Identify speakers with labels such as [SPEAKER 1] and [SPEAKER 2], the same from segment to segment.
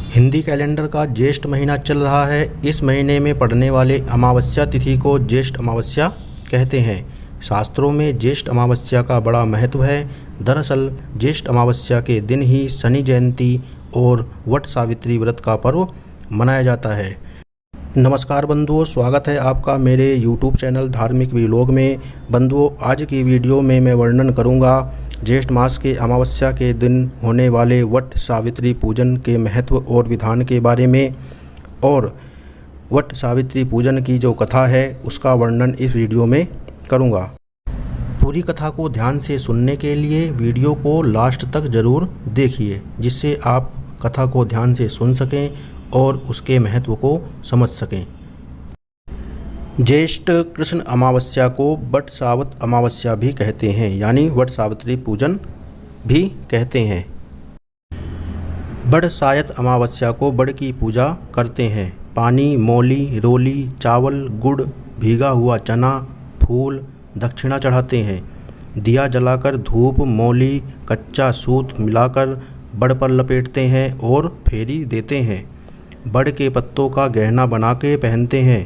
[SPEAKER 1] Hindi calendar का ज्येष्ठ महीना चल रहा है। इस महीने में पड़ने वाले अमावस्या तिथि को ज्येष्ठ अमावस्या कहते हैं। शास्त्रों में ज्येष्ठ अमावस्या का बड़ा महत्व है। दरअसल ज्येष्ठ अमावस्या के दिन ही शनि जयंती और वट सावित्री व्रत का पर्व मनाया जाता है। नमस्कार बंधुओं, स्वागत है आपका मेरे YouTube चैनल धार्मिक व्लॉग में। बंधुओं, आज की वीडियो में मैं वर्णन करूंगा ज्येष्ठ मास के अमावस्या के दिन होने वाले वट सावित्री पूजन के महत्व और विधान के बारे में, और वट सावित्री पूजन की जो कथा है उसका वर्णन इस वीडियो में करूंगा। पूरी कथा को ध्यान से सुनने के लिए वीडियो को लास्ट तक ज़रूर देखिए, जिससे आप कथा को ध्यान से सुन सकें और उसके महत्व को समझ सकें। ज्येष्ठ कृष्ण अमावस्या को वट सावत अमावस्या भी कहते हैं, यानी वट सावित्री पूजन भी कहते हैं। बड़ सायत अमावस्या को बड़ की पूजा करते हैं। पानी, मौली, रोली, चावल, गुड़, भीगा हुआ चना, फूल, दक्षिणा चढ़ाते हैं। दिया जलाकर धूप, मौली, कच्चा सूत मिलाकर बड़ पर लपेटते हैं और फेरी देते हैं। बड़ के पत्तों का गहना बना के पहनते हैं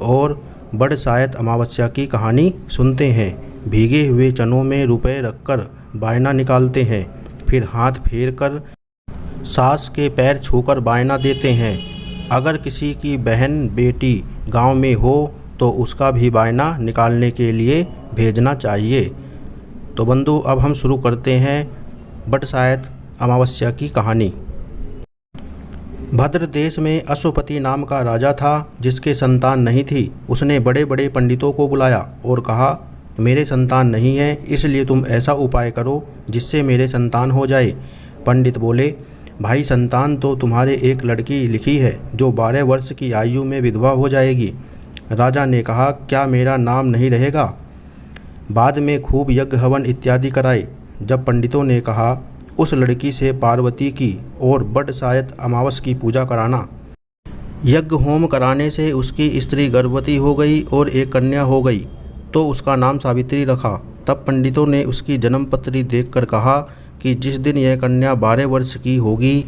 [SPEAKER 1] और बड़ सायत अमावस्या की कहानी सुनते हैं। भीगे हुए चनों में रुपए रखकर बायना निकालते हैं, फिर हाथ फेर कर सास के पैर छूकर बायना देते हैं। अगर किसी की बहन बेटी गांव में हो तो उसका भी बायना निकालने के लिए भेजना चाहिए। तो बंधु, अब हम शुरू करते हैं बड़ सायत अमावस्या की कहानी। भद्र देश में अश्वपति नाम का राजा था, जिसके संतान नहीं थी। उसने बड़े बड़े पंडितों को बुलाया और कहा, मेरे संतान नहीं है, इसलिए तुम ऐसा उपाय करो जिससे मेरे संतान हो जाए। पंडित बोले, भाई, संतान तो तुम्हारे एक लड़की लिखी है जो 12 वर्ष की आयु में विधवा हो जाएगी। राजा ने कहा, क्या मेरा नाम नहीं रहेगा? बाद में खूब यज्ञ हवन इत्यादि कराए। जब पंडितों ने कहा, उस लड़की से पार्वती की और बड़ सायत अमावस की पूजा कराना। यज्ञ होम कराने से उसकी स्त्री गर्भवती हो गई और एक कन्या हो गई, तो उसका नाम सावित्री रखा। तब पंडितों ने उसकी जन्मपत्री देखकर कहा कि जिस दिन यह कन्या 12 वर्ष की होगी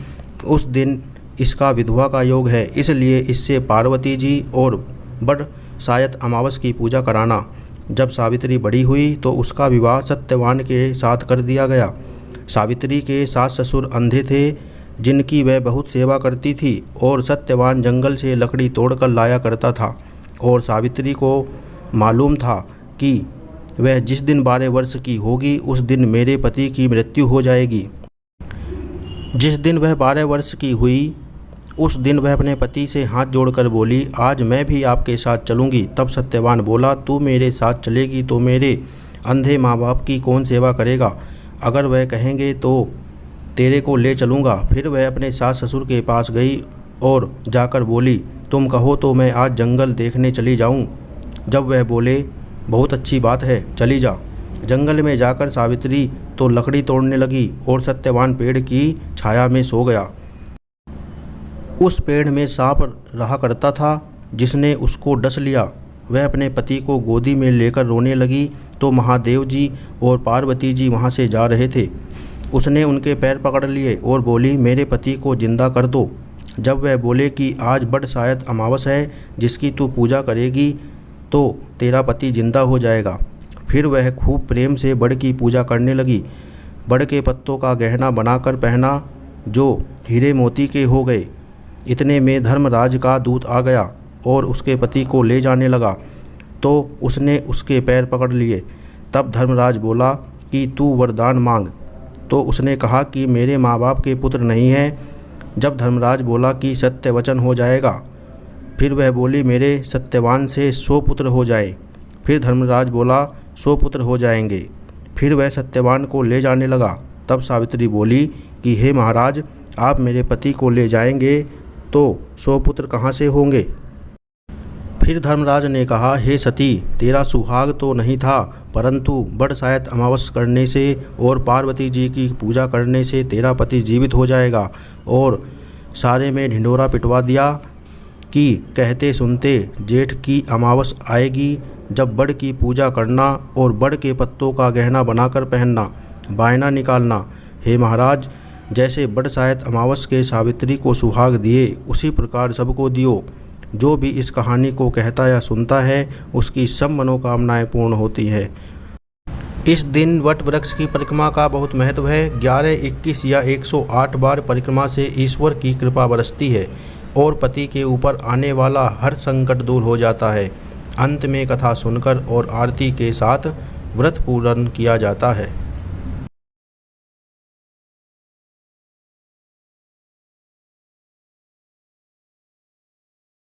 [SPEAKER 1] उस दिन इसका विधवा का योग है, इसलिए इससे पार्वती जी और बड़ सायत अमावस की पूजा कराना। जब सावित्री बड़ी हुई तो उसका विवाह सत्यवान के साथ कर दिया गया। सावित्री के सास ससुर अंधे थे, जिनकी वह बहुत सेवा करती थी, और सत्यवान जंगल से लकड़ी तोड़कर लाया करता था। और सावित्री को मालूम था कि वह जिस दिन 12 वर्ष की होगी उस दिन मेरे पति की मृत्यु हो जाएगी। जिस दिन वह 12 वर्ष की हुई उस दिन वह अपने पति से हाथ जोड़कर बोली, आज मैं भी आपके साथ चलूँगी। तब सत्यवान बोला, तू मेरे साथ चलेगी तो मेरे अंधे माँ बाप की कौन सेवा करेगा? अगर वह कहेंगे तो तेरे को ले चलूँगा। फिर वह अपने सास ससुर के पास गई और जाकर बोली, तुम कहो तो मैं आज जंगल देखने चली जाऊँ। जब वह बोले, बहुत अच्छी बात है, चली जा। जंगल में जाकर सावित्री तो लकड़ी तोड़ने लगी और सत्यवान पेड़ की छाया में सो गया। उस पेड़ में सांप रहा करता था, जिसने उसको डस लिया। वह अपने पति को गोदी में लेकर रोने लगी तो महादेव जी और पार्वती जी वहाँ से जा रहे थे। उसने उनके पैर पकड़ लिए और बोली, मेरे पति को जिंदा कर दो। जब वह बोले कि आज बड़ सायत अमावस है, जिसकी तू पूजा करेगी तो तेरा पति जिंदा हो जाएगा। फिर वह खूब प्रेम से बड़ की पूजा करने लगी। बड़ के पत्तों का गहना बनाकर पहना, जो हीरे मोती के हो गए। इतने में धर्मराज का दूत आ गया और उसके पति को ले जाने लगा, तो उसने उसके पैर पकड़ लिए। तब धर्मराज बोला कि तू वरदान मांग। तो उसने कहा कि मेरे माँ बाप के पुत्र नहीं हैं। जब धर्मराज बोला कि सत्य वचन हो जाएगा, फिर वह बोली, मेरे सत्यवान से 100 पुत्र हो जाए। फिर धर्मराज बोला, 100 पुत्र हो जाएंगे। फिर वह सत्यवान को ले जाने लगा। तब सावित्री बोली कि हे महाराज, आप मेरे पति को ले जाएंगे तो 100 पुत्र कहाँ से होंगे? फिर धर्मराज ने कहा, हे सती, तेरा सुहाग तो नहीं था, परंतु बड़ सायत अमावस करने से और पार्वती जी की पूजा करने से तेरा पति जीवित हो जाएगा। और सारे में ढिंढोरा पिटवा दिया कि कहते सुनते जेठ की अमावस आएगी, जब बड़ की पूजा करना और बड़ के पत्तों का गहना बनाकर पहनना, बायना निकालना। हे महाराज, जैसे बरसात अमावस के सावित्री को सुहाग दिए, उसी प्रकार सबको दियो। जो भी इस कहानी को कहता या सुनता है, उसकी सब मनोकामनाएं पूर्ण होती है। इस दिन वट वृक्ष की परिक्रमा का बहुत महत्व है। 11, 21 या 108 बार परिक्रमा से ईश्वर की कृपा बरसती है और पति के ऊपर आने वाला हर संकट दूर हो जाता है। अंत में कथा सुनकर और आरती के साथ व्रत पूर्ण किया जाता है।